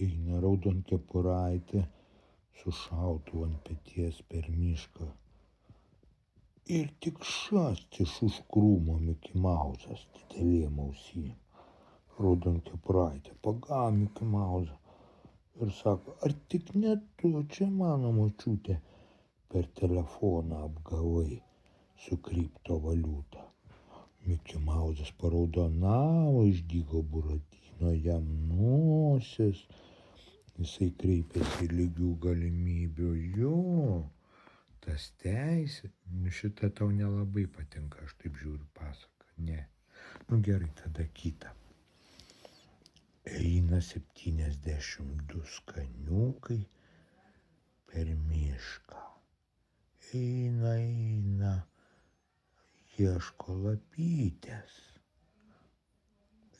Eina raudonkepuraitė su šautuvu ant peties per mišką. Ir tik šast iš už krūmo Miki Mauzas didelėm ausim. Raudonkepuraitė pagavo Miki Mauzą ir sako, ar tik ne tu čia mano močiutė per telefoną apgavai su kriptovaliuta. Miki Mauzas paraudonavo, išdygo Buratino jam nosis. Jisai kreipėsi lygių galimybių. Jo, tas teisė. Šitą tau nelabai patinka, aš taip žiūriu pasaką. Ne. Nu gerai, tada kitą. Eina 72 skaniukai per mišką. Eina, ieško lapytės.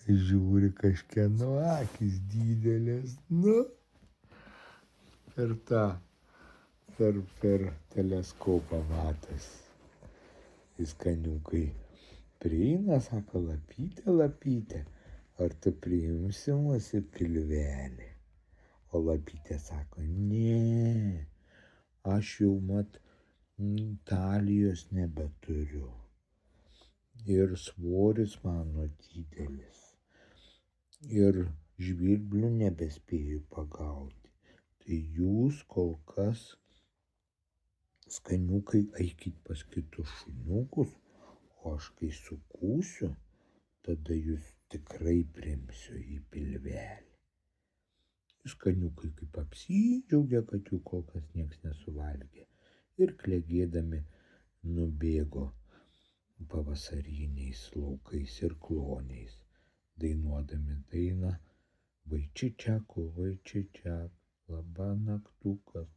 Žiūri kažkieno akis didelės, per teleskopą matas. Skaniukai prieina, sako, lapytė, ar tu priimsi mūsų pilvelį? O lapytė sako, ne, aš jau talijos nebeturiu. Ir svoris mano didelis. Ir žvirblių nebespėju pagauti. Tai jūs kol kas, skaniukai, eikit pas kitus šuniukus, o aš kai sukūsiu, tada jūs tikrai primsiu į pilvelį. Skaniukai kaip apsidžiaugė, kad jų kol kas nieks nesuvalgė. Ir klegėdami nubėgo pavasariniais laukais ir kloniais, dainuodami dainą Vaičičiaku, labanaktukas,